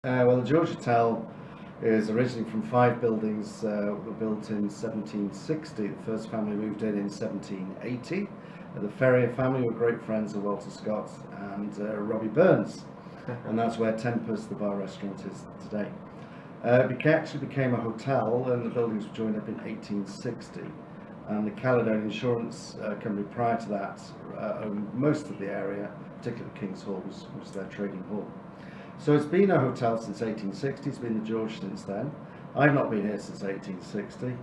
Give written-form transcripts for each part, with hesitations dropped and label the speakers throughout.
Speaker 1: Well, the George Hotel is originally from 5 buildings that were built in 1760. The first family moved in 1780. The Ferrier family were great friends of Walter Scott and Robbie Burns, and that's where Tempest, the bar restaurant, is today. It actually became a hotel, and the buildings were joined up in 1860. And the Caledonian Insurance Company prior to that owned most of the area, particularly King's Hall, which was their trading hall. So it's been a hotel since 1860, it's been the George since then. I've not been here since 1860.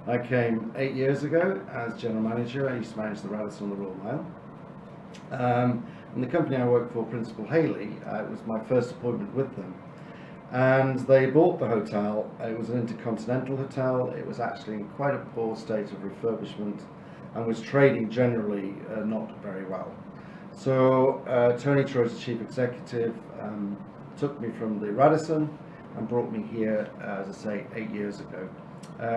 Speaker 1: I came 8 years ago as general manager. I used to manage the Radisson on the Royal Mile. And the company I work for, Principal Haley, it was my first appointment with them. And they bought the hotel. It was an intercontinental hotel. It was actually in quite a poor state of refurbishment and was trading generally not very well. So Tony Troy's the chief executive, took me from the Radisson and brought me here, as I say, 8 years ago.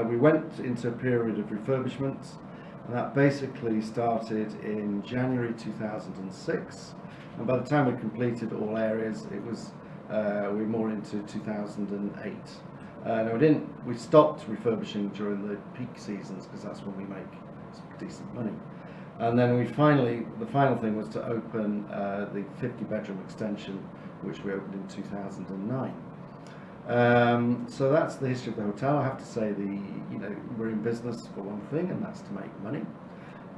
Speaker 1: We went into a period of refurbishment, and that basically started in January 2006. And by the time we completed all areas, it was we were more into 2008. No, we stopped refurbishing during the peak seasons because that's when we make some decent money. And then the final thing was to open the 50-bedroom extension, which we opened in 2009. So that's the history of the hotel. I have to say, we're in business for one thing, and that's to make money.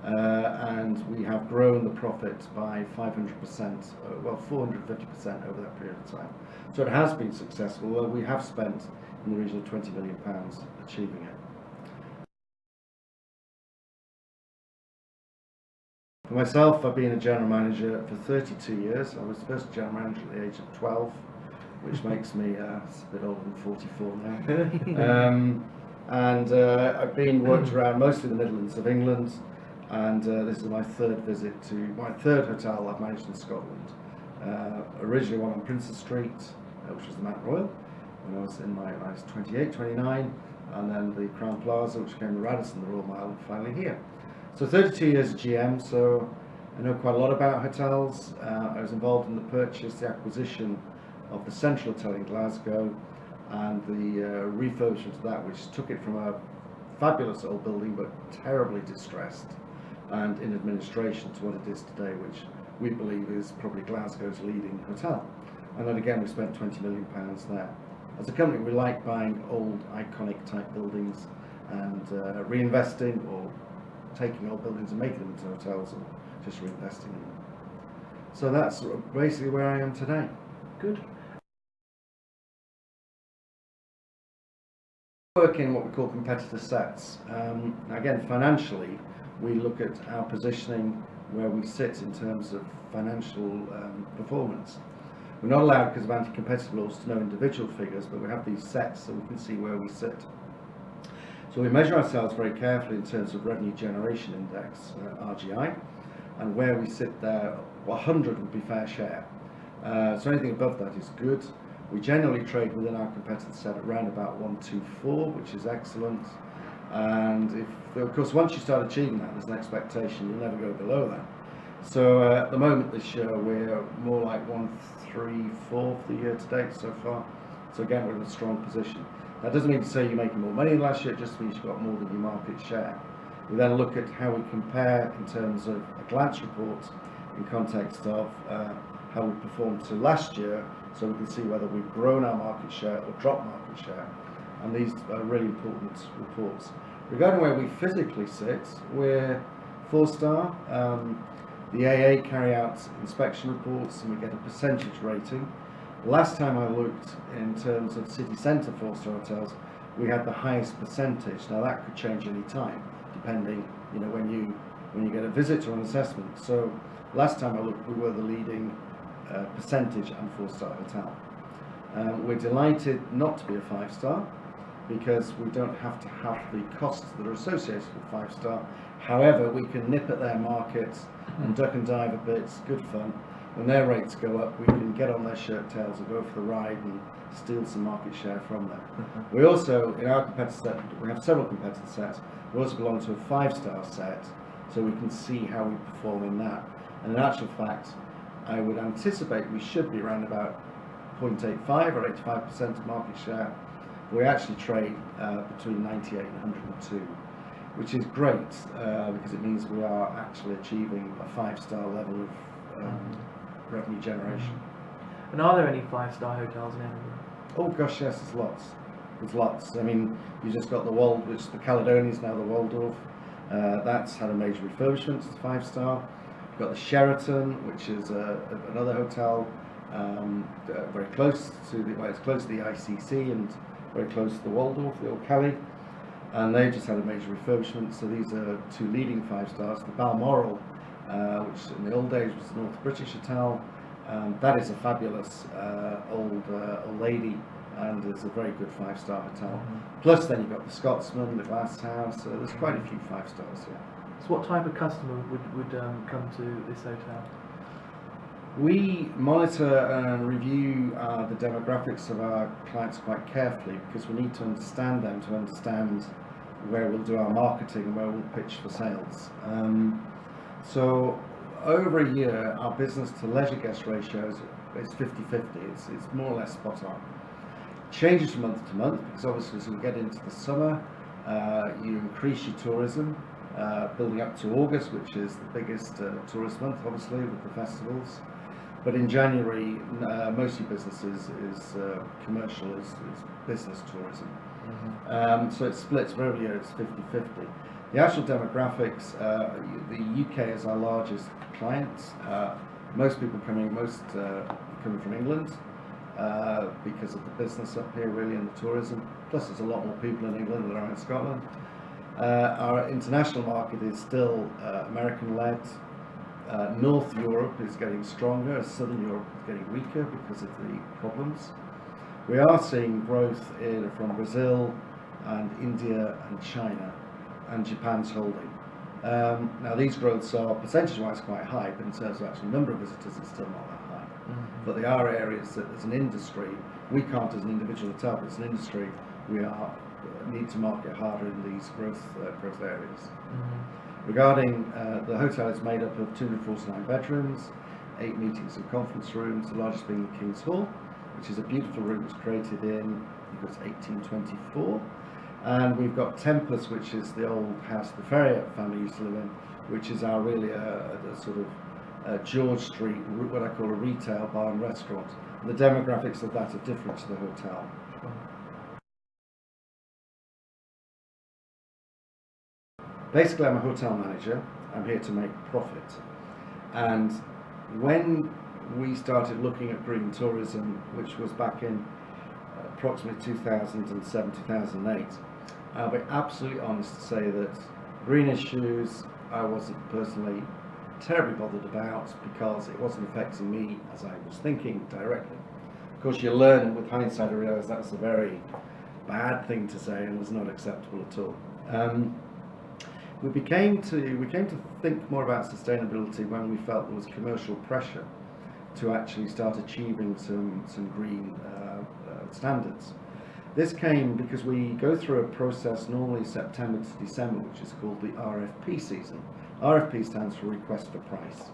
Speaker 1: And we have grown the profit by 500%, 450% over that period of time. So it has been successful. Well, we have spent in the region of £20 million achieving it. For myself, I've been a general manager for 32 years. I was first general manager at the age of 12, which makes me a bit older than 44 now. I've worked around mostly the Midlands of England, and this is my third visit to my third hotel I've managed in Scotland. Originally one on Princes Street, which was the Mount Royal, when I was 28, 29, and then the Crown Plaza, which became the Radisson, the Royal Mile, and finally here. So 32 years as GM, so I know quite a lot about hotels. I was involved in the acquisition of the Central Hotel in Glasgow, and the refurbishment of that, which took it from a fabulous old building but terribly distressed and in administration to what it is today, which we believe is probably Glasgow's leading hotel. And then again, we spent £20 million there. As a company, we like buying old, iconic type buildings and reinvesting, or taking old buildings and making them into hotels, or just reinvesting in them. So that's basically where I am today.
Speaker 2: Good.
Speaker 1: Work in what we call competitor sets. Again, financially, we look at our positioning, where we sit in terms of financial performance. We're not allowed, because of anti-competitive laws, to know individual figures, but we have these sets so we can see where we sit. So we measure ourselves very carefully in terms of Revenue Generation Index, RGI, and where we sit there. 100 would be fair share. So anything above that is good. We generally trade within our competitor set at around about 124, which is excellent. And of course, once you start achieving that, there's an expectation you'll never go below that. So at the moment this year, we're more like 134 for the year to date so far. So again, we're in a strong position. That doesn't mean to say you're making more money than last year, it just means you've got more than your market share. We then look at how we compare in terms of a glance report in context of how we performed to last year, so we can see whether we've grown our market share or dropped market share. And these are really important reports. Regarding where we physically sit, we're 4-star. The AA carry out inspection reports and we get a percentage rating. Last time I looked, in terms of city centre 4-star hotels, we had the highest percentage. Now that could change any time, depending, when you get a visit or an assessment. So last time I looked, we were the leading percentage and 4-star hotel. We're delighted not to be a 5-star because we don't have to have the costs that are associated with 5-star. However, we can nip at their markets and duck and dive a bit. It's good fun. When their rates go up, we can get on their shirt tails and go for the ride and steal some market share from them. We also, in our competitor set, we have several competitor sets. We also belong to a 5-star set, so we can see how we perform in that. And in actual fact, I would anticipate we should be around about 0.85 or 85% of market share. We actually trade between 98 and 102, which is great because it means we are actually achieving a 5-star level of revenue generation.
Speaker 2: And are there any 5-star hotels in Edinburgh?
Speaker 1: Oh gosh, yes, there's lots. There's lots. I mean, you just got the which the Caledonian is now the Waldorf. That's had a major refurbishment. It's 5-star. You've got the Sheraton, which is another hotel very close to it's close to the ICC and very close to the Waldorf, the old Cali, and they just had a major refurbishment. So these are 2 leading 5-stars. The Balmoral, which in the old days was the North British Hotel, that is a fabulous old lady, and is a very good 5-star hotel. Plus then you've got the Scotsman, the Glass House, so there's quite a few 5-stars here.
Speaker 2: So what type of customer would come to this hotel?
Speaker 1: We monitor and review the demographics of our clients quite carefully, because we need to understand them to understand where we'll do our marketing and where we'll pitch for sales. So over a year, our business to leisure guest ratio is 50-50. It's more or less spot on. Changes from month to month, because obviously as we get into the summer, you increase your tourism, building up to August, which is the biggest tourist month, obviously, with the festivals. But in January, most of your business is commercial, is business tourism. So it splits, for every year it's 50-50. The actual demographics, the UK is our largest client. Most people coming from England because of the business up here, really, and the tourism. Plus there's a lot more people in England than there are in Scotland. Our international market is still American-led. North Europe is getting stronger, Southern Europe is getting weaker because of the problems. We are seeing growth from Brazil and India and China, and Japan's holding. Now these growths are percentage-wise quite high, but in terms of actual number of visitors it's still not that high. But they are areas that as an industry, we can't as an individual hotel, but as an industry we need to market harder in these growth areas. Regarding the hotel, is made up of 249 bedrooms, 8 meetings and conference rooms, the largest being the King's Hall, which is a beautiful room which was created in, I think it was 1824. And we've got Tempus, which is the old house the Ferrier family used to live in, which is our really a sort of George Street, what I call a retail bar and restaurant. And the demographics of that are different to the hotel. Basically, I'm a hotel manager. I'm here to make profit. And when we started looking at green tourism, which was back in approximately 2007, 2008, I'll be absolutely honest to say that green issues I wasn't personally terribly bothered about, because it wasn't affecting me as I was thinking directly. Of course, you learn with hindsight, I realise that's a very bad thing to say and was not acceptable at all. We came to think more about sustainability when we felt there was commercial pressure to actually start achieving some green standards. This came because we go through a process normally September to December, which is called the RFP season. RFP stands for request for price.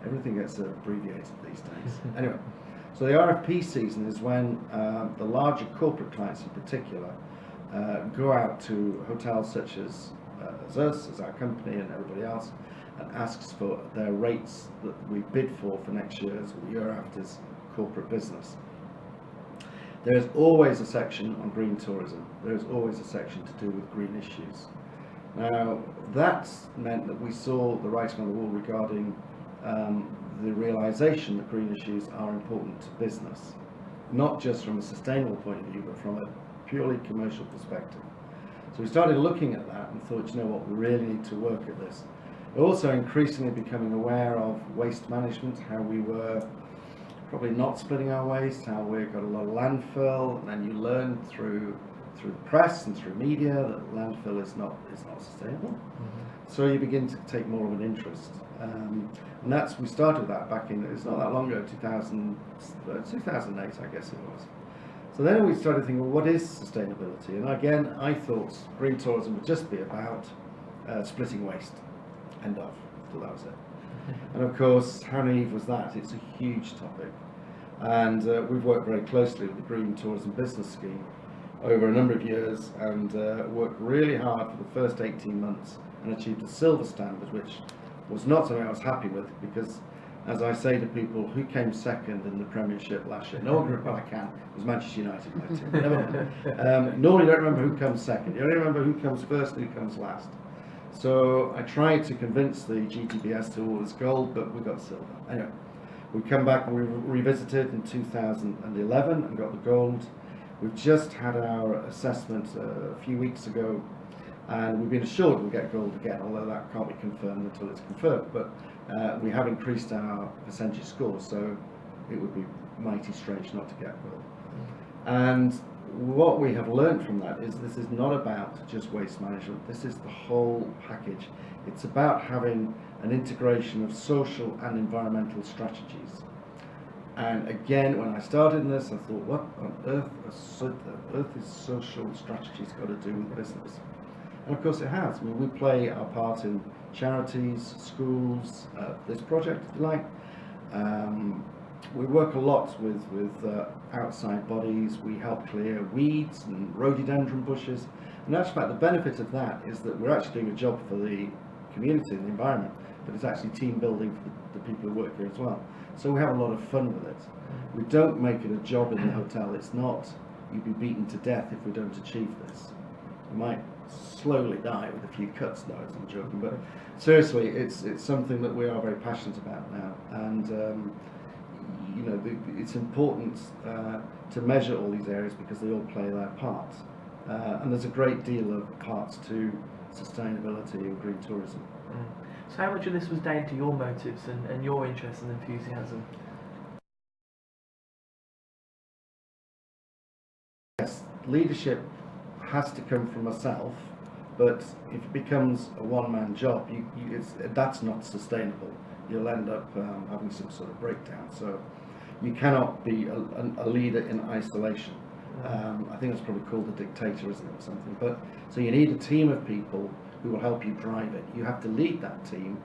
Speaker 1: Everything gets abbreviated these days. Anyway, so the RFP season is when the larger corporate clients in particular go out to hotels such as us, as our company and everybody else, and asks for their rates that we bid for next year's or the year after's corporate business. There is always a section on green tourism. There is always a section to do with green issues. Now, that meant that we saw the writing on the wall regarding the realization that green issues are important to business, not just from a sustainable point of view, but from a purely commercial perspective. So we started looking at that and thought, you know what, we really need to work at this. We're also increasingly becoming aware of waste management, how we were probably not splitting our waste, how we've got a lot of landfill, and then you learn through the press and through media that landfill is not sustainable. So you begin to take more of an interest. And we started that back in, it's not that long ago, 2008 I guess it was. So then we started thinking, well, what is sustainability? And again, I thought green tourism would just be about splitting waste. End of. So that was it. And of course, how naive was that? It's a huge topic. And we've worked very closely with the Green Tourism Business Scheme over a number of years, and worked really hard for the first 18 months and achieved a silver standard, which was not something I was happy with, because as I say to people, who came second in the Premiership last year? No one remember, I can. It was Manchester United, my team. Never mind. Normally you don't remember who comes second. You only remember who comes first and who comes last. So I tried to convince the GTBS to award us gold, but we got silver. Anyway, we come back and we revisited in 2011 and got the gold. We've just had our assessment a few weeks ago, and we've been assured we'll get gold again, although that can't be confirmed until it's confirmed. But we have increased our percentage score, so it would be mighty strange not to get gold. And what we have learned from that is this is not about just waste management, this is the whole package. It's about having an integration of social and environmental strategies. And again, when I started in this, I thought, what on earth is social strategies got to do with business? And of course it has. I mean, we play our part in charities, schools, this project, if you like. We work a lot with outside bodies. We help clear weeds and rhododendron bushes. And actually, the benefit of that is that we're actually doing a job for the community and the environment, but it's actually team building for the people who work here as well. So we have a lot of fun with it. We don't make it a job in the hotel. It's not, you'd be beaten to death if we don't achieve this. We might slowly die with a few cuts. No, I'm joking, but seriously, it's something that we are very passionate about now. And you know, it's important to measure all these areas because they all play their part. And there's a great deal of parts to sustainability and green tourism.
Speaker 2: So how much of this was down to your motives and your interest and enthusiasm?
Speaker 1: Yes, leadership has to come from myself, but if it becomes a one-man job, that's not sustainable. You'll end up having some sort of breakdown. So you cannot be a leader in isolation. I think it's probably called a dictator, isn't it, or something? But so you need a team of people who will help you drive it. You have to lead that team,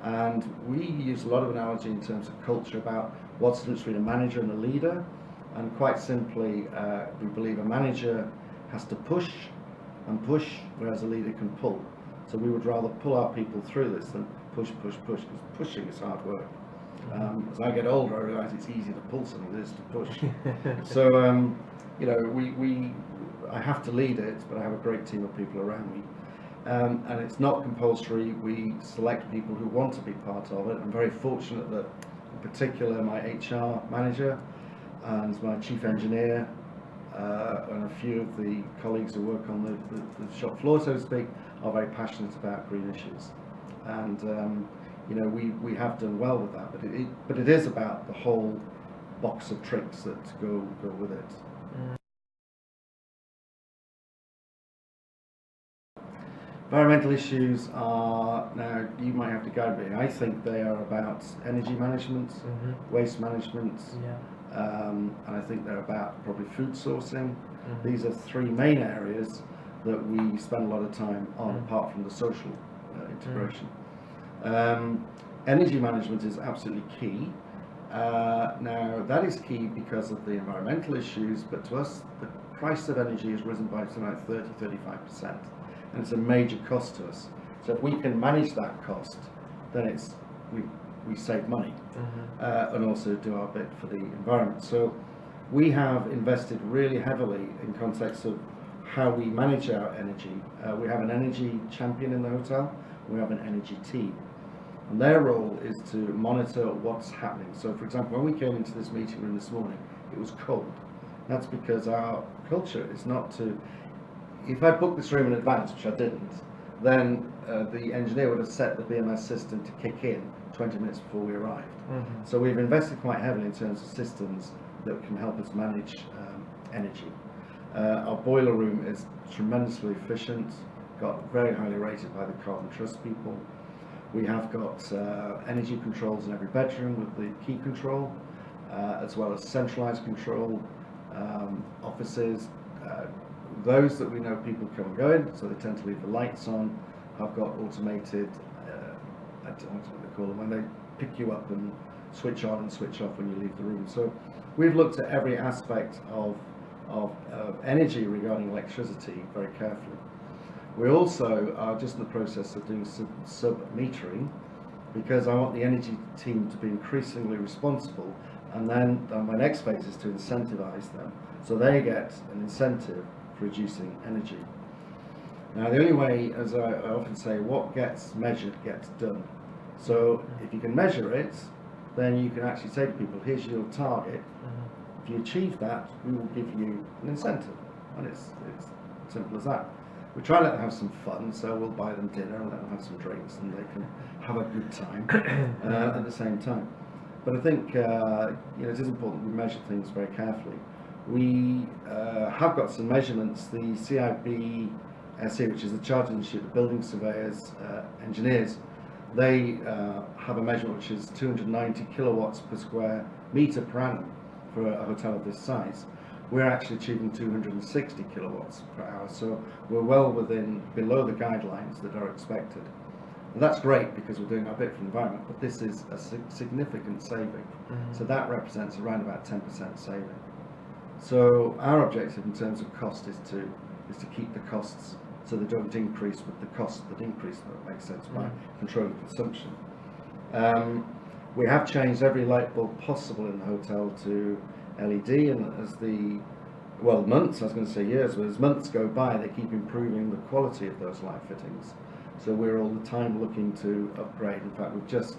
Speaker 1: and we use a lot of analogy in terms of culture about what's the difference between a manager and a leader. And quite simply, we believe a manager has to push and push, whereas a leader can pull. So we would rather pull our people through this than push, because pushing is hard work. As I get older, I realise it's easier to pull something than it is to push. So, you know, I have to lead it, but I have a great team of people around me. And it's not compulsory. We select people who want to be part of it. I'm very fortunate that, in particular, my HR manager and my chief engineer and a few of the colleagues who work on the shop floor, so to speak, are very passionate about green issues. And you know, we have done well with that, but it is about the whole box of tricks that go with it. Environmental issues are, now you might have to guide me, I think they are about energy management, waste management, and I think they're about probably food sourcing. These are three main areas that we spend a lot of time on, apart from the social integration. Energy management is absolutely key. Now that is key because of the environmental issues, but to us the price of energy has risen by something like 30-35%, and it's a major cost to us. So if we can manage that cost, then we save money and also do our bit for the environment. So we have invested really heavily in context of how we manage our energy. We have an energy champion in the hotel, we have an energy team. And their role is to monitor what's happening. So for example, when we came into this meeting room this morning, it was cold. That's because our culture is not to, if I booked this room in advance, which I didn't, then the engineer would have set the BMS system to kick in 20 minutes before we arrived. So we've invested quite heavily in terms of systems that can help us manage energy. Our boiler room is tremendously efficient, got very highly rated by the Carbon Trust people. We have got energy controls in every bedroom with the key control, as well as centralized control, offices. Those that we know people come and go in, so they tend to leave the lights on. I've got automated, I don't know what they call them, when they pick you up and switch on and switch off when you leave the room. So we've looked at every aspect of energy regarding electricity very carefully. We also are just in the process of doing sub-metering, because I want the energy team to be increasingly responsible, and then my next phase is to incentivize them so they get an incentive for reducing energy. Now, the only way, as I often say, what gets measured gets done. So if you can measure it, then you can actually say to people, here's your target. If you achieve that, we will give you an incentive. And it's simple as that. We try to let them have some fun, so we'll buy them dinner and let them have some drinks, and they can have a good time at the same time. But I think it is important we measure things very carefully. We have got some measurements. The CIBSE, which is the Chartered Institute of Building Surveyors, Engineers, they have a measurement which is 290 kilowatts per square metre per annum for a hotel of this size. We're actually achieving 260 kilowatts per hour, so we're well below the guidelines that are expected. And that's great because we're doing our bit for the environment, but this is a significant saving. So that represents around about 10% saving. So our objective in terms of cost is to keep the costs so they don't increase with the costs that increase, if that makes sense, by controlling consumption. We have changed every light bulb possible in the hotel to LED, and as months, I was going to say years, but as months go by, they keep improving the quality of those light fittings. So we're all the time looking to upgrade. In fact, we've just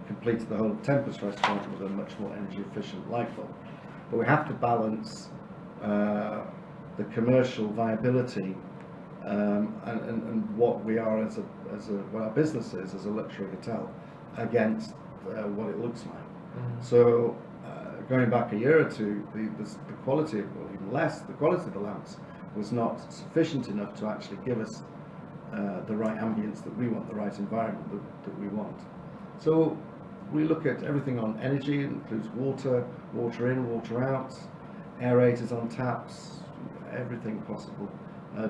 Speaker 1: completed the whole Tempest restaurant with a much more energy efficient light bulb. But we have to balance the commercial viability and what we are what our business is as a luxury hotel against what it looks like. So going back a year or two, the quality, or even less, the quality of the lamps was not sufficient enough to actually give us the right ambience that we want, the right environment that we want. So we look at everything on energy. It includes water in, water out, aerators on taps, everything possible.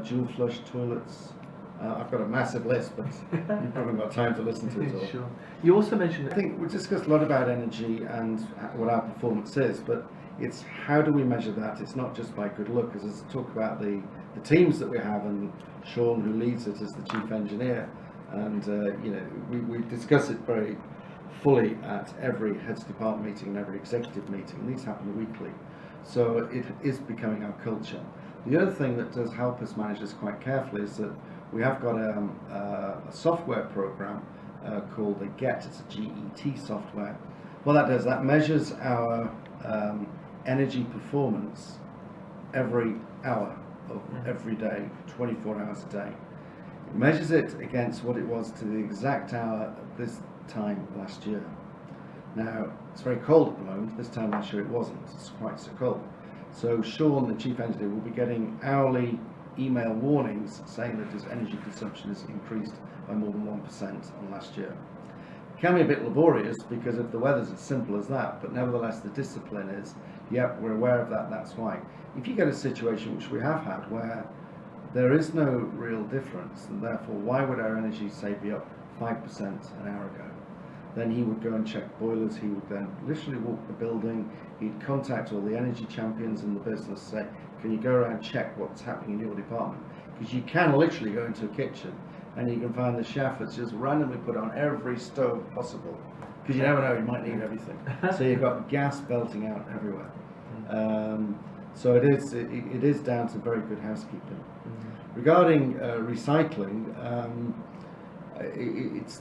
Speaker 1: Dual flush toilets. I've got a massive list, but you've probably got time to listen to it all.
Speaker 2: Sure. You also mentioned...
Speaker 1: I think we discussed a lot about energy and what our performance is, but it's how do we measure that? It's not just by good look, because as I talk about the teams that we have, and Sean, who leads it, is the chief engineer, and we discuss it very fully at every heads department meeting and every executive meeting, and these happen weekly. So it is becoming our culture. The other thing that does help us manage this quite carefully is that we have got a software program called the GET. It's a GET software. What that does, that measures our energy performance every hour of every day, 24 hours a day. It measures it against what it was to the exact hour at this time last year. Now, it's very cold at the moment. This time last year it wasn't. It's quite so cold. So Sean, the chief engineer, will be getting hourly email warnings saying that his energy consumption has increased by more than 1% on last year. It can be a bit laborious because if the weather's as simple as that, but nevertheless the discipline is, yep, we're aware of that, that's why. If you get a situation, which we have had, where there is no real difference, and therefore why would our energy, say, be up 5% an hour ago? Then he would go and check boilers, he would then literally walk the building, he'd contact all the energy champions in the business, say, can you go around and check what's happening in your department? Because you can literally go into a kitchen and you can find the chef that's just randomly put on every stove possible, because you never know, you might need everything. So you've got gas belting out everywhere. So it is down to very good housekeeping. Regarding recycling,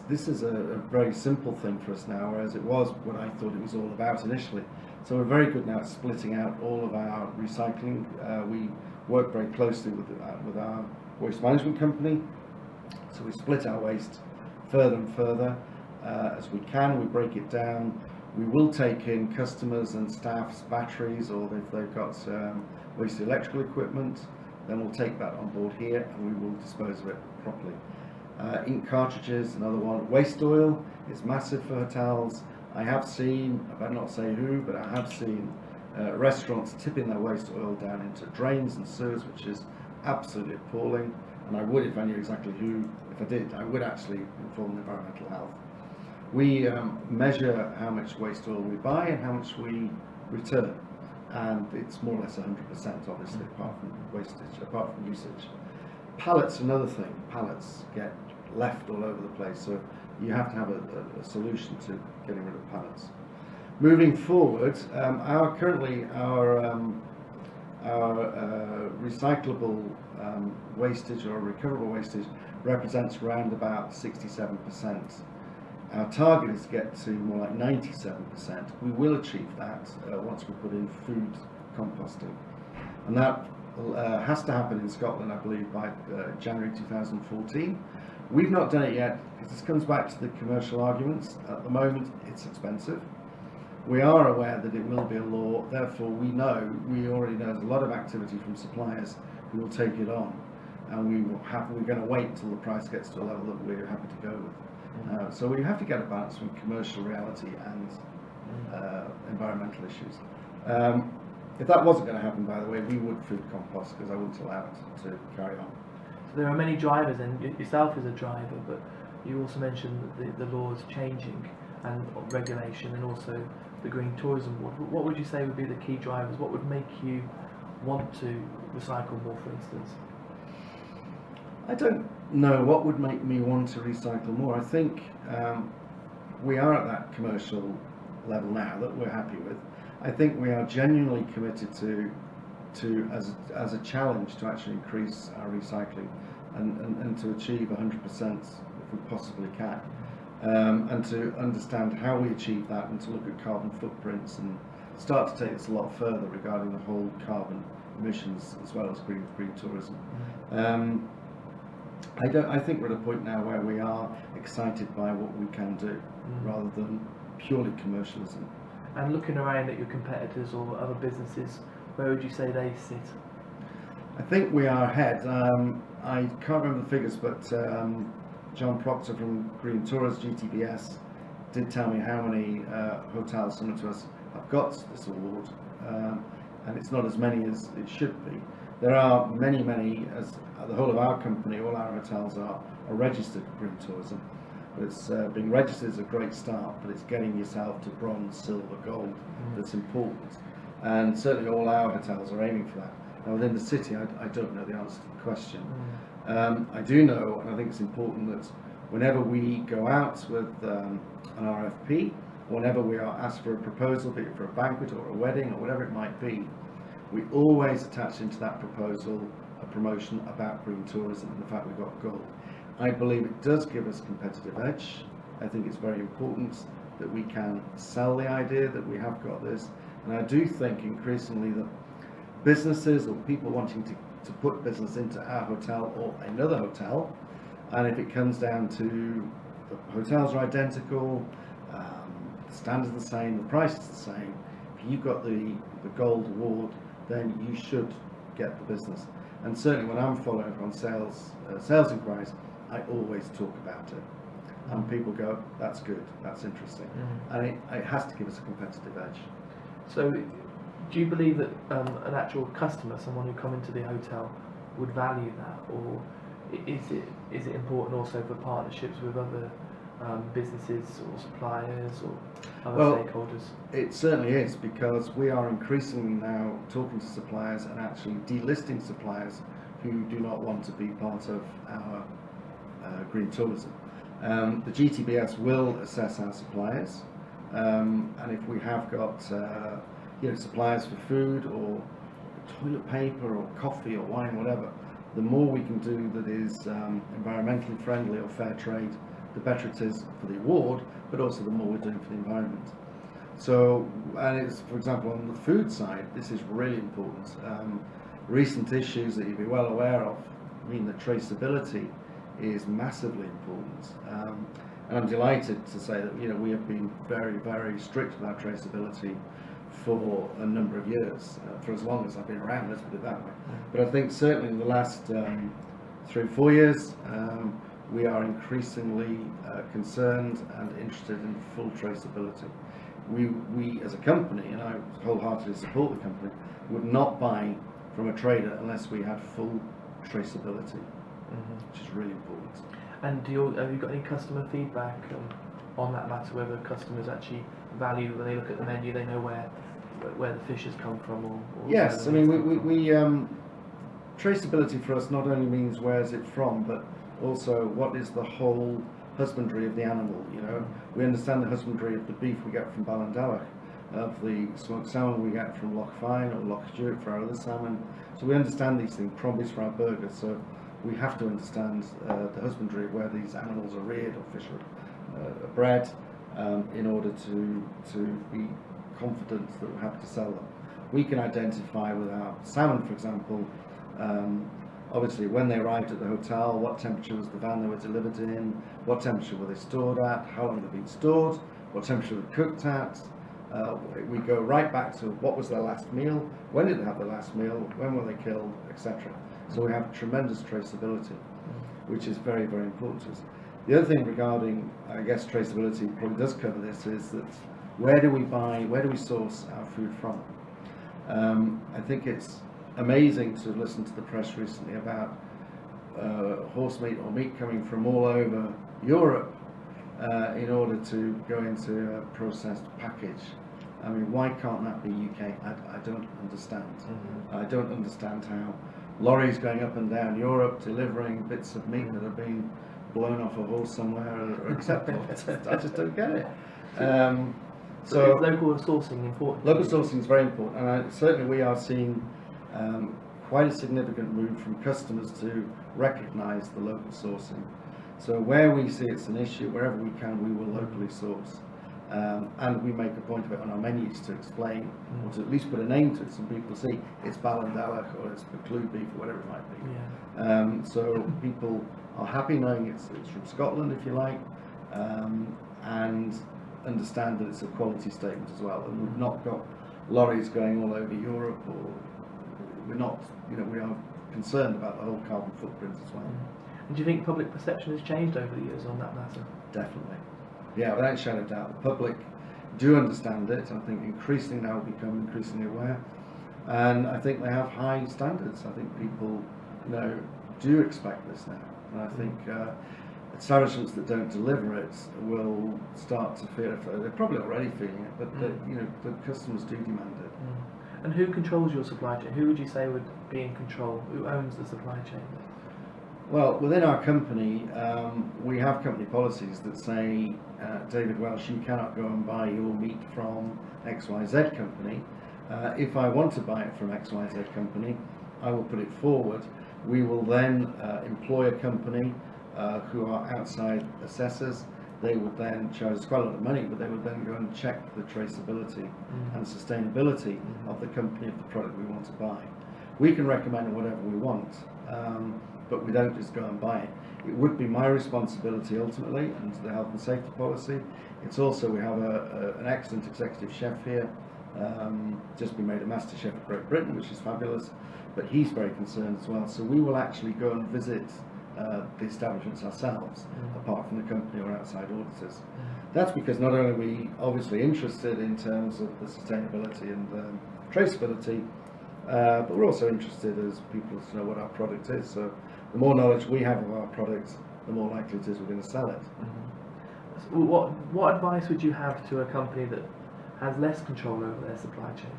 Speaker 1: this is a very simple thing for us now, whereas it was what I thought it was all about initially. So we're very good now at splitting out all of our recycling. We work very closely with our waste management company. So we split our waste further and further as we can. We break it down. We will take in customers and staff's batteries, or if they've got waste electrical equipment, then we'll take that on board here and we will dispose of it properly. Ink cartridges, another one. Waste oil is massive for hotels. I have seen, I better not say who, but I have seen restaurants tipping their waste oil down into drains and sewers, which is absolutely appalling. And I would, if I knew exactly who, if I did, I would actually inform the environmental health. We measure how much waste oil we buy and how much we return, and it's more or less 100%, obviously, apart from wastage, apart from usage. Pallets, another thing. Pallets get left all over the place, so you have to have a solution to getting rid of pallets. Moving forward, currently our recyclable wastage or recoverable wastage represents around about 67%. Our target is to get to more like 97%. We will achieve that once we put in food composting, and that has to happen in Scotland, I believe, by January 2014. We've not done it yet because this comes back to the commercial arguments. At the moment, it's expensive. We are aware that it will be a law, therefore we already know there's a lot of activity from suppliers who will take it on, and we're going to wait until the price gets to a level that we're happy to go with. So we have to get a balance between commercial reality and environmental issues. If that wasn't going to happen, by the way, we would food compost because I wouldn't allow it to carry on.
Speaker 2: So there are many drivers, and yourself as a driver, but you also mentioned that the law is changing and regulation, and also the Green Tourism Board. What would you say would be the key drivers? What would make you want to recycle more, for instance?
Speaker 1: I don't know what would make me want to recycle more. I think we are at that commercial level now that we're happy with. I think we are genuinely committed to as a challenge to actually increase our recycling and to achieve 100% if we possibly can, and to understand how we achieve that, and to look at carbon footprints and start to take this a lot further regarding the whole carbon emissions as well as green tourism. I think we're at a point now where we are excited by what we can do rather than purely commercialism.
Speaker 2: And looking around at your competitors or other businesses, where would you say they sit?
Speaker 1: I think we are ahead. I can't remember the figures, but John Proctor from Green Tours, GTBS, did tell me how many hotels similar to us have got this award, and it's not as many as it should be. There are many, as the whole of our company, all our hotels are registered for Green Tourism. It's being registered is a great start, but it's getting yourself to bronze, silver, gold that's important. And certainly all our hotels are aiming for that. Now within the city, I don't know the answer to the question. I do know, and I think it's important, that whenever we go out with an RFP, whenever we are asked for a proposal, be it for a banquet or a wedding or whatever it might be, we always attach into that proposal a promotion about green tourism and the fact we've got gold. I believe it does give us a competitive edge. I think it's very important that we can sell the idea that we have got this, and I do think increasingly that businesses or people wanting to put business into our hotel or another hotel, and if it comes down to the hotels are identical, the standards are the same, the price is the same, if you've got the gold award, then you should get the business. And certainly when I'm following on sales inquiries, I always talk about it, and people go, that's good, that's interesting, and it has to give us a competitive edge.
Speaker 2: So do you believe that an actual customer, someone who come into the hotel, would value that, or is it important also for partnerships with other businesses or suppliers or other stakeholders?
Speaker 1: It certainly is, because we are increasingly now talking to suppliers and actually delisting suppliers who do not want to be part of our green tourism. The GTBS will assess our suppliers, and if we have got suppliers for food or toilet paper or coffee or wine, whatever, the more we can do that is environmentally friendly or fair trade, the better it is for the award, but also the more we're doing for the environment. So, and it's, for example, on the food side, this is really important. Recent issues that you'll be well aware of mean that traceability is massively important. And I'm delighted to say that we have been very, very strict with our traceability for a number of years, for as long as I've been around, let's put it that way. But I think certainly in the last 3 or 4 years, we are increasingly concerned and interested in full traceability. We as a company, and I wholeheartedly support the company, would not buy from a trader unless we had full traceability, which is really important.
Speaker 2: And have you got any customer feedback on that matter, whether customers actually value, when they look at the menu, they know where the fish has come from, or
Speaker 1: yes, I mean we traceability for us not only means where's it from, but also what is the whole husbandry of the animal. You know, we understand the husbandry of the beef we get from Ballandalach, of the smoked salmon we get from Loch Fyne or Loch Stewart for our other salmon. So we understand these things, Promis for our burgers. So we have to understand the husbandry of where these animals are reared or fish are bred, in order to be confident that we're happy to sell them. We can identify with our salmon, for example, obviously when they arrived at the hotel, what temperature was the van they were delivered in, what temperature were they stored at, how long they've been stored, what temperature were they cooked at. We go right back to what was their last meal, when did they have their last meal, when were they killed, etc. So we have tremendous traceability, which is very, very important to us. The other thing regarding, I guess, traceability probably does cover this, is that where do we source our food from? I think it's amazing to listen to the press recently about horse meat or meat coming from all over Europe in order to go into a processed package. I mean, why can't that be UK? I don't understand. I don't understand how lorries going up and down Europe delivering bits of meat that have been blown off a horse somewhere are acceptable. I just don't get it.
Speaker 2: So is local sourcing important?
Speaker 1: Local sourcing is very important, and certainly we are seeing quite a significant move from customers to recognise the local sourcing. So where we see it's an issue, wherever we can, we will locally source. And we make a point of it on our menus to explain, or to at least put a name to it so people see it's Ballandalach or it's Buccleuch beef or whatever it might be.
Speaker 2: Yeah.
Speaker 1: So people are happy knowing it's from Scotland, if you like, and understand that it's a quality statement as well. And we've not got lorries going all over Europe, or we're not, you know, we are concerned about the whole carbon footprint as well.
Speaker 2: And do you think public perception has changed over the years on that matter?
Speaker 1: Definitely. Yeah, without a shadow of doubt. The public do understand it. I think increasingly now become increasingly aware. And I think they have high standards. I think people, you know, do expect this now. And I think establishments that don't deliver it will start to feel it. They're probably already feeling it, but you know, the customers do demand it.
Speaker 2: And who controls your supply chain? Who would you say would be in control? Who owns the supply chain?
Speaker 1: Well, within our company, we have company policies that say, David Welch, you cannot go and buy your meat from XYZ company. If I want to buy it from XYZ company, I will put it forward. We will then employ a company who are outside assessors. They would then charge us quite a lot of money, but they would then go and check the traceability and sustainability of the company, of the product we want to buy. We can recommend whatever we want, but we don't just go and buy it. It would be my responsibility ultimately under the health and safety policy. It's also, we have an excellent executive chef here, just been made a master chef of Great Britain, which is fabulous, but he's very concerned as well. So we will actually go and visit the establishments ourselves, apart from the company or outside auditors. That's because not only are we obviously interested in terms of the sustainability and traceability, but we're also interested as people to know what our product is. So the more knowledge we have of our product, the more likely it is we're going to sell it.
Speaker 2: So what advice would you have to a company that has less control over their supply chain?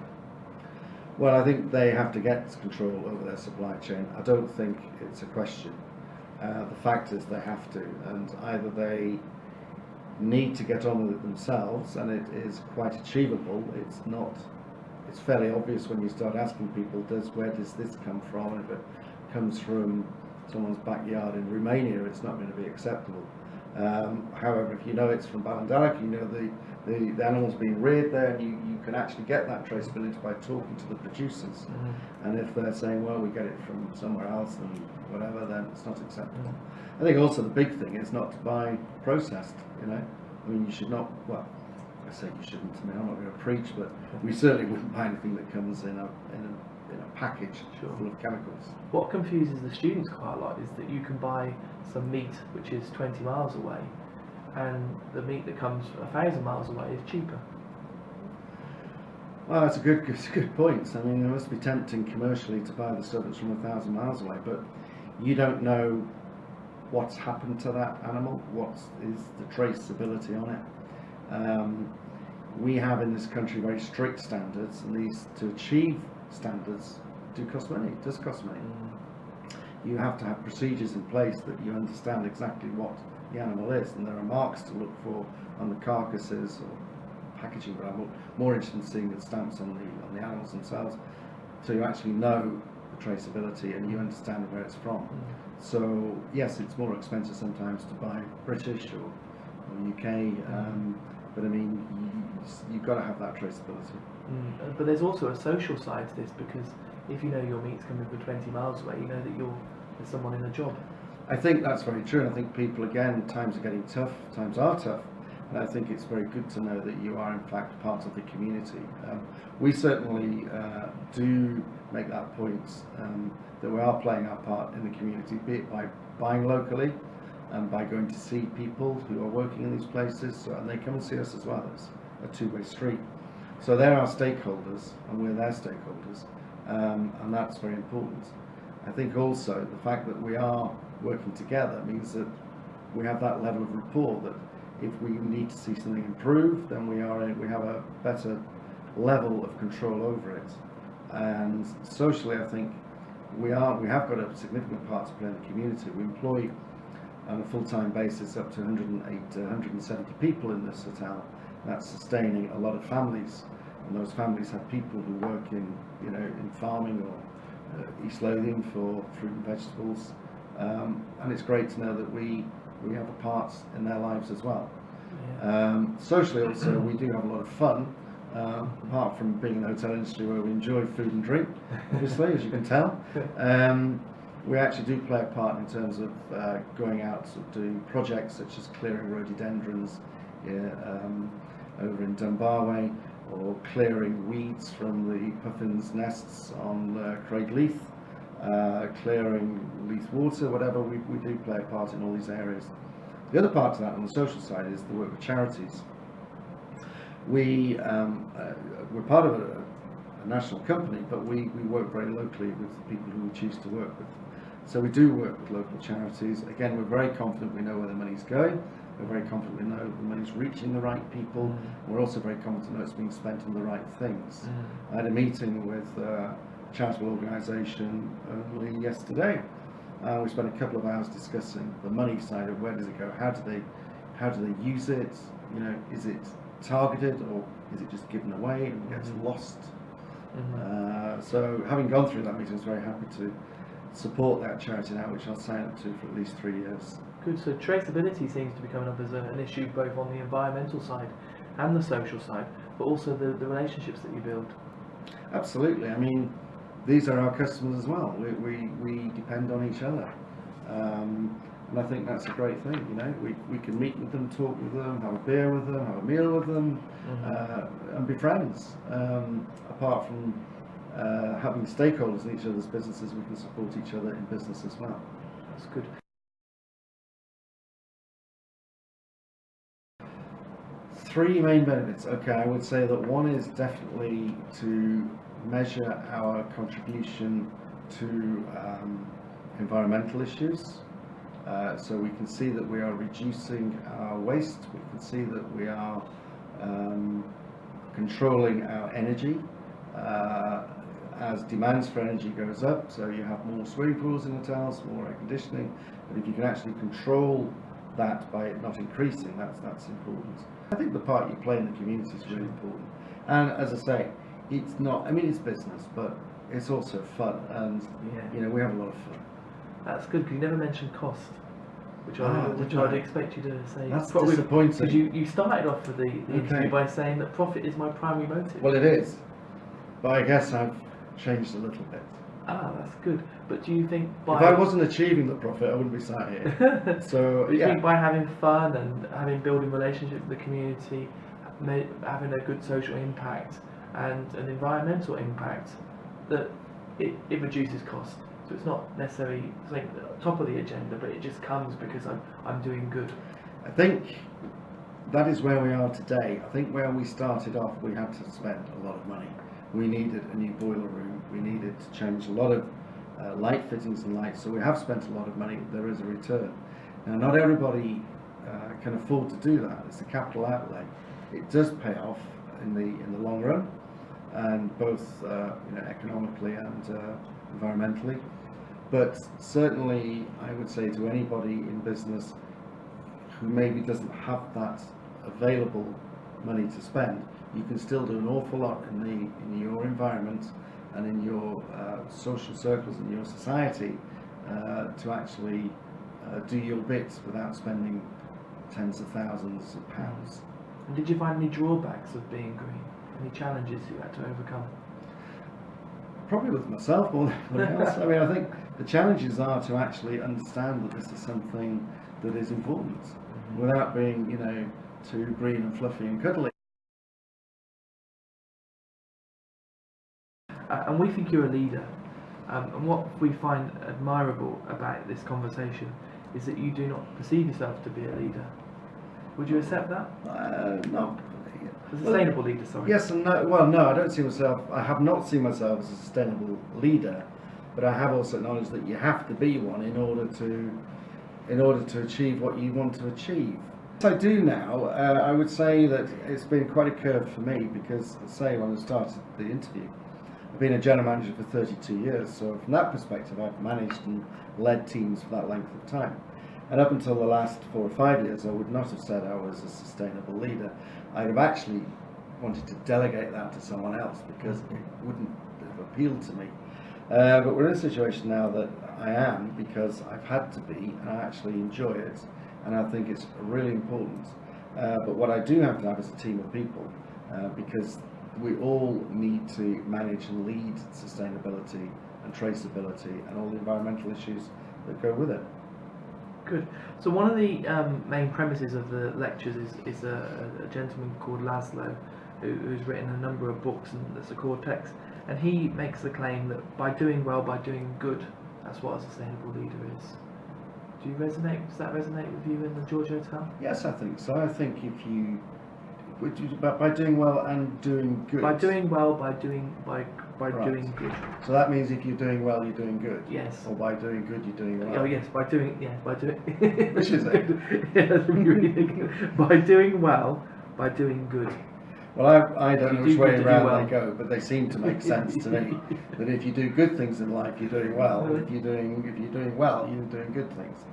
Speaker 1: Well, I think they have to get control over their supply chain. I don't think it's a question. The fact is they have to, and either they need to get on with it themselves, and it is quite achievable. It's fairly obvious when you start asking people, where does this come from? And if it comes from someone's backyard in Romania, it's not going to be acceptable. However, if you know it's from Ballandalach, you know the animal's been reared there, and you can actually get that traceability by talking to the producers. And if they're saying, well, we get it from somewhere else and whatever, then it's not acceptable. I think also the big thing is not to buy processed, you know. I mean, you should not, well, I say you shouldn't, I mean, I'm not going to preach, but we certainly wouldn't buy anything that comes in a package full of chemicals.
Speaker 2: What confuses the students quite a lot is that you can buy some meat which is 20 miles away, and the meat that comes 1,000 miles away is cheaper.
Speaker 1: Well, it's a good point. I mean, it must be tempting commercially to buy the stuff that's from 1,000 miles away, but you don't know what's happened to that animal, what is the traceability on it. We have in this country very strict standards, and these, to achieve standards, does cost money. You have to have procedures in place that you understand exactly what the animal is, and there are marks to look for on the carcasses or packaging, but I'm more interested in seeing the stamps on the animals themselves, so you actually know the traceability and you understand where it's from. So yes, it's more expensive sometimes to buy British or UK, but I mean, you've got to have that traceability.
Speaker 2: But there's also a social side to this, because if you know your meat's coming from 20 miles away, you know that there's someone in a job.
Speaker 1: I think that's very true, and I think people, again, times are getting tough, times are tough, and I think it's very good to know that you are in fact part of the community. We certainly do make that point, that we are playing our part in the community, be it by buying locally and by going to see people who are working in these places, and they come and see us as well. It's a two-way street. So they're our stakeholders and we're their stakeholders, and that's very important. I think also the fact that we are working together means that we have that level of rapport, that if we need to see something improve, then we have a better level of control over it. And socially, I think we have got a significant part to play in the community. We employ on a full-time basis up to 108 to 170 people in this hotel. That's sustaining a lot of families, and those families have people who work in farming or East Lothian for fruit and vegetables, and it's great to know that we have a part in their lives as well. Socially also, we do have a lot of fun, apart from being in the hotel industry where we enjoy food and drink, obviously, as you can tell. We actually do play a part in terms of going out doing projects such as clearing rhododendrons over in Dunbar Way, or clearing weeds from the puffins' nests on Craigleith, clearing Leith Water, whatever. We do play a part in all these areas. The other part to that on the social side is the work with charities. We're part of a national company, but we work very locally with the people who we choose to work with. So we do work with local charities. Again, we're very confident we know where the money's going. We're very confident we know the money's reaching the right people. We're also very confident that it's being spent on the right things. I had a meeting with a charitable organisation only yesterday. We spent a couple of hours discussing the money side of where does it go, how do they use it, is it targeted or is it just given away and gets lost? So having gone through that meeting, I was very happy to support that charity now, which I'll sign up to for at least 3 years.
Speaker 2: Good. So traceability seems to be coming up as an issue both on the environmental side and the social side, but also the relationships that you build. Absolutely.
Speaker 1: I mean, these are our customers as well. We depend on each other, and I think that's a great thing. We can meet with them, talk with them, have a beer with them, have a meal with them, and be friends. Apart from having stakeholders in each other's businesses, we can support each other in business as well.
Speaker 2: That's good.
Speaker 1: Three main benefits. Okay, I would say that one is definitely to measure our contribution to environmental issues. So we can see that we are reducing our waste, we can see that we are controlling our energy as demands for energy goes up, so you have more swimming pools in hotels, more air conditioning, but if you can actually control that by it not increasing, that's important. I think the part you play in the community is really important, and as I say, it's not, I mean, it's business, but it's also fun, and we have a lot of fun.
Speaker 2: That's good, because you never mentioned cost, which I'd expect you to say.
Speaker 1: That's disappointing.
Speaker 2: Because you started off with the interview by saying that profit is my primary motive.
Speaker 1: Well, it is, but I guess I've changed a little bit.
Speaker 2: That's good. But do you think
Speaker 1: if I wasn't achieving the profit, I wouldn't be sat here. So
Speaker 2: do you think by having fun and building relationships with the community, having a good social impact and an environmental impact, that it reduces cost? So it's not necessarily something at the top of the agenda, but it just comes because I'm doing good.
Speaker 1: I think that is where we are today. I think where we started off, we had to spend a lot of money. We needed a new boiler room. We needed to change a lot of light fittings and lights. So we have spent a lot of money. There is a return. Now, not everybody can afford to do that. It's a capital outlay. It does pay off in the long run, and both economically and environmentally. But certainly, I would say to anybody in business who maybe doesn't have that available money to spend, you can still do an awful lot in your environment and in your social circles in your society to actually do your bit without spending tens of thousands of pounds.
Speaker 2: And did you find any drawbacks of being green? Any challenges you had to overcome?
Speaker 1: Probably with myself more than anyone else. I mean, I think the challenges are to actually understand that this is something that is important, without being, too green and fluffy and cuddly.
Speaker 2: And we think you're a leader. And what we find admirable about this conversation is that you do not perceive yourself to be a leader. Would you accept that?
Speaker 1: No.
Speaker 2: A sustainable leader, sorry.
Speaker 1: Yes and no. Well, no, I don't see myself. I have not seen myself as a sustainable leader, but I have also acknowledged that you have to be one in order to achieve what you want to achieve. What I do now, I would say that it's been quite a curve for me because, say, when I started the interview, I've been a general manager for 32 years, so from that perspective, I've managed and led teams for that length of time. And up until the last 4 or 5 years, I would not have said I was a sustainable leader. I'd have actually wanted to delegate that to someone else because it wouldn't have appealed to me. But we're in a situation now that I am because I've had to be, and I actually enjoy it, and I think it's really important. But what I do have to have is a team of people because we all need to manage and lead sustainability and traceability and all the environmental issues that go with it.
Speaker 2: Good. So one of the main premises of the lectures is a gentleman called Laszlo who's written a number of books, and that's a core text, and he makes the claim that by doing well, by doing good, that's what a sustainable leader is. Do you resonate? Does that resonate with you in the George Hotel?
Speaker 1: Yes, I think so. I think if you by doing well and doing good.
Speaker 2: By doing well, by doing good.
Speaker 1: So that means if you're doing well, you're doing good.
Speaker 2: Yes.
Speaker 1: Or by doing good, you're doing well.
Speaker 2: Oh yes, by doing.
Speaker 1: Which is it?
Speaker 2: By doing well, by doing good.
Speaker 1: Well, I don't know which way around they go, but they seem to make sense to me. That if you do good things in life, you're doing well. If you're doing well, you're doing good things.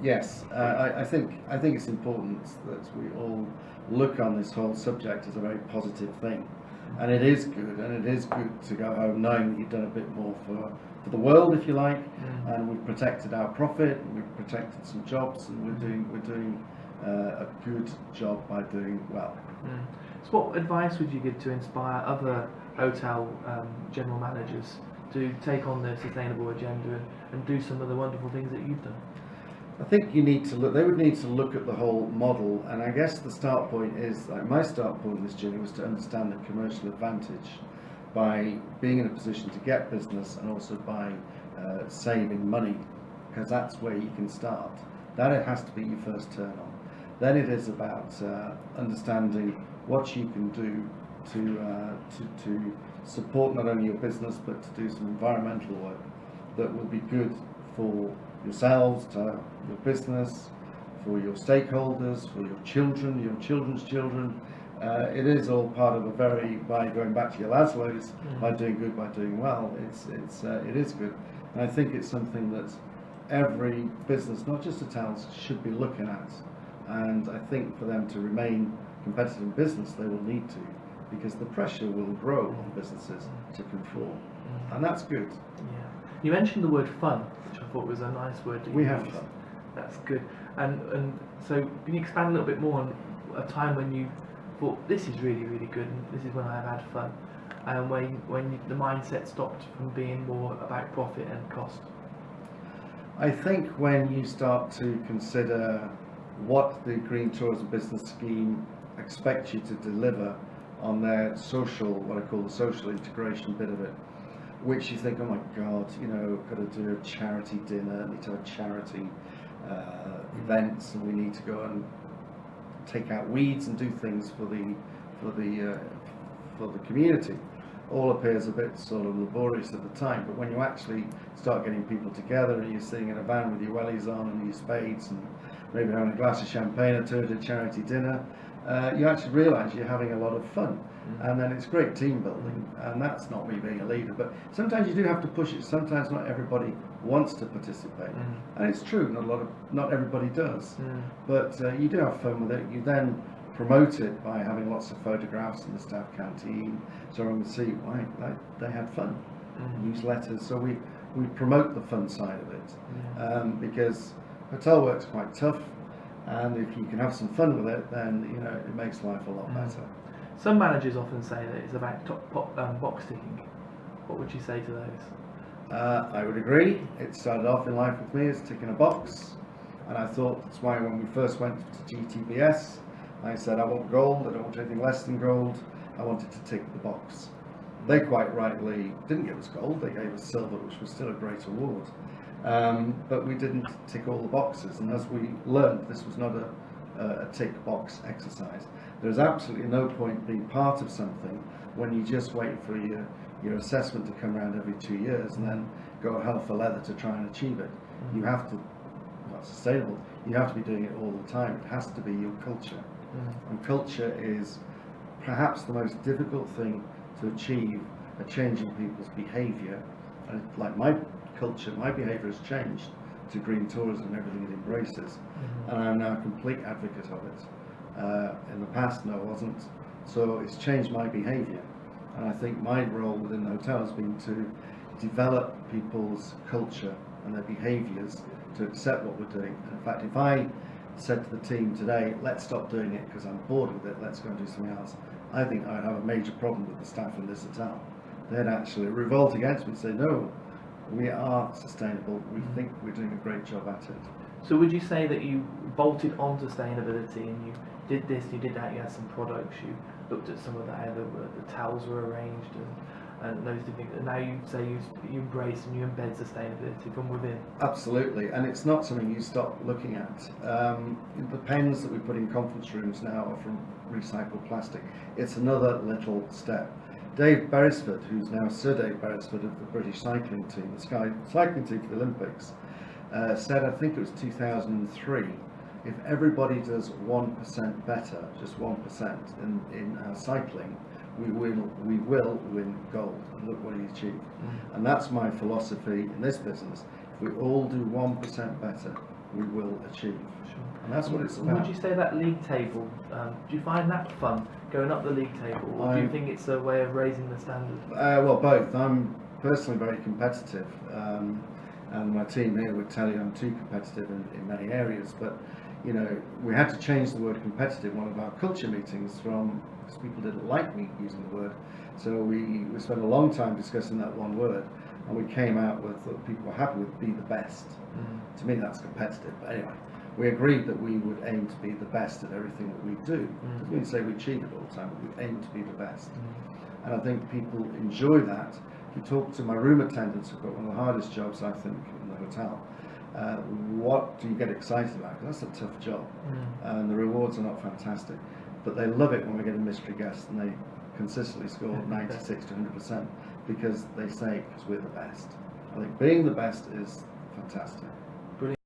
Speaker 1: Yes, I think it's important that we all look on this whole subject as a very positive thing, and it is good to go home knowing that you've done a bit more for the world, if you like, and we've protected our profit, and we've protected some jobs, and we're doing a good job by doing well.
Speaker 2: So what advice would you give to inspire other hotel general managers to take on the sustainable agenda and do some of the wonderful things that you've done?
Speaker 1: I think they would need to look at the whole model, and I guess the start point is, like my start point in this journey was to understand the commercial advantage by being in a position to get business and also by saving money, because that's where you can start. That it has to be your first turn on. Then it is about understanding what you can do to support not only your business but to do some environmental work that will be good for yourselves, to your business, for your stakeholders, for your children, your children's children. It is all part of by going back to your Laszlo's, by doing good, by doing well. It is good, and I think it's something that every business, not just hotels, should be looking at. And I think for them to remain competitive in business, they will need to, because the pressure will grow on businesses to conform, and that's good.
Speaker 2: Yeah. You mentioned the word fun, which I thought was a nice word to use.
Speaker 1: We have fun.
Speaker 2: That's good. And so can you expand a little bit more on a time when you thought this is really, really good, and this is when I've had fun, and when the mindset stopped from being more about profit and cost?
Speaker 1: I think when you start to consider what the Green Tourism Business Scheme expects you to deliver on their social, what I call the social integration bit of it, which you think, oh my God, got to do a charity dinner, need to have charity events, and we need to go and take out weeds and do things for the community. all appears a bit sort of laborious at the time, but when you actually start getting people together and you're sitting in a van with your wellies on and your spades and maybe having a glass of champagne or two at a charity dinner, you actually realise you're having a lot of fun. And then it's great team building, and that's not me being a leader, but sometimes you do have to push it. Sometimes not everybody wants to participate, and it's true, not everybody does, but you do have fun with it. You then promote it by having lots of photographs in the staff canteen, so everyone can see why they had fun. Newsletters, so we promote the fun side of it, because hotel work's quite tough, and if you can have some fun with it, then you know it makes life a lot better.
Speaker 2: Some managers often say that it's about box ticking. What would you say to those?
Speaker 1: I would agree. It started off in life with me as ticking a box, and I thought that's why when we first went to GTBS, I said I want gold, I don't want anything less than gold, I wanted to tick the box. They quite rightly didn't give us gold, they gave us silver, which was still a great award, but we didn't tick all the boxes, and as we learned, this was not a tick box exercise. There's absolutely no point being part of something when you just wait for your assessment to come around every 2 years and then go hell for leather to try and achieve it. You have to, that's sustainable, you have to be doing it all the time. It has to be your culture. And culture is perhaps the most difficult thing to achieve, a change in people's behaviour. And like my culture, my behaviour has changed to green tourism and everything it embraces, and I'm now a complete advocate of it. In the past, no, I wasn't. So it's changed my behaviour, and I think my role within the hotel has been to develop people's culture and their behaviours to accept what we're doing. And in fact, if I said to the team today, let's stop doing it because I'm bored with it, let's go and do something else, I think I'd have a major problem with the staff in this hotel. They'd actually revolt against me and say, no, we are sustainable, we think we're doing a great job at it.
Speaker 2: So would you say that you bolted on sustainability and you did this, you did that, you had some products, you looked at some of how the towels were arranged and those different things, and now you say you embrace and you embed sustainability from within?
Speaker 1: Absolutely, and it's not something you stop looking at. The pens that we put in conference rooms now are from recycled plastic. It's another little step. Dave Beresford, who's now Sir Dave Beresford of the British cycling team, the Sky cycling team for the Olympics, said, I think it was 2003, if everybody does 1% better, just 1% in our cycling, we will win gold. And look what he achieved. And that's my philosophy in this business. If we all do 1% better, we will achieve. And that's what it's about.
Speaker 2: Would you say that league table, do you find that fun, going up the league table, or do you think it's a way of raising the standard?
Speaker 1: Well, both. I'm personally very competitive, and my team here would tell you I'm too competitive in many areas, but you know, we had to change the word competitive in one of our culture meetings because people didn't like me using the word, so we spent a long time discussing that one word, and we came out with that people were happy with be the best. To me that's competitive, but anyway, we agreed that we would aim to be the best at everything that we do. Doesn't mean to say we achieve it all the time, but we aim to be the best. And I think people enjoy that. If you talk to my room attendants, who've got one of the hardest jobs I think in the hotel, what do you get excited about? Because that's a tough job, and the rewards are not fantastic, but they love it when we get a mystery guest and they consistently score 96 to 100% because they say because we're the best. I think being the best is fantastic.
Speaker 2: Brilliant.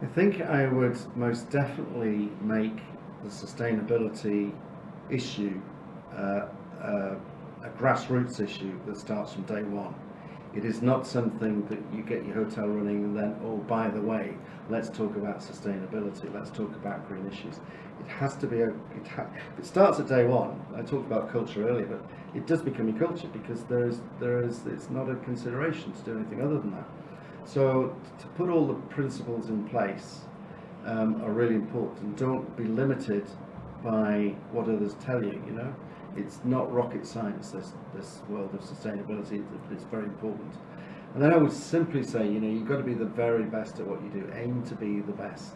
Speaker 1: I think I would most definitely make the sustainability issue a grassroots issue that starts from day one. It is not something that you get your hotel running and then, oh, by the way, let's talk about sustainability, let's talk about green issues. It has to be, it starts at day one. I talked about culture earlier, but it does become your culture because it's not a consideration to do anything other than that. So to put all the principles in place are really important, and don't be limited by what others tell you, you know. It's not rocket science, this world of sustainability. It's very important. And then I would simply say, you know, you've got to be the very best at what you do. Aim to be the best.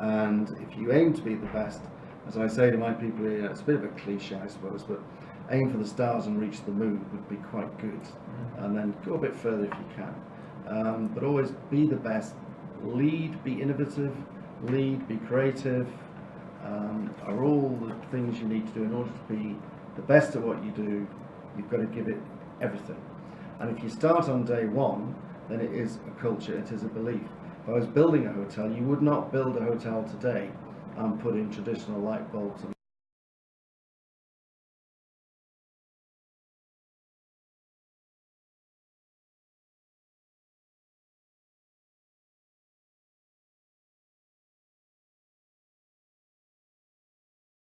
Speaker 1: And if you aim to be the best, as I say to my people here, it's a bit of a cliche, I suppose, but aim for the stars and reach the moon would be quite good. And then go a bit further if you can. But always be the best. Lead, be innovative. Lead, be creative. are all the things you need to do in order to be the best at what you do. You've got to give it everything. And if you start on day one, then it is a culture, it is a belief. If I was building a hotel, you would not build a hotel today and put in traditional light bulbs and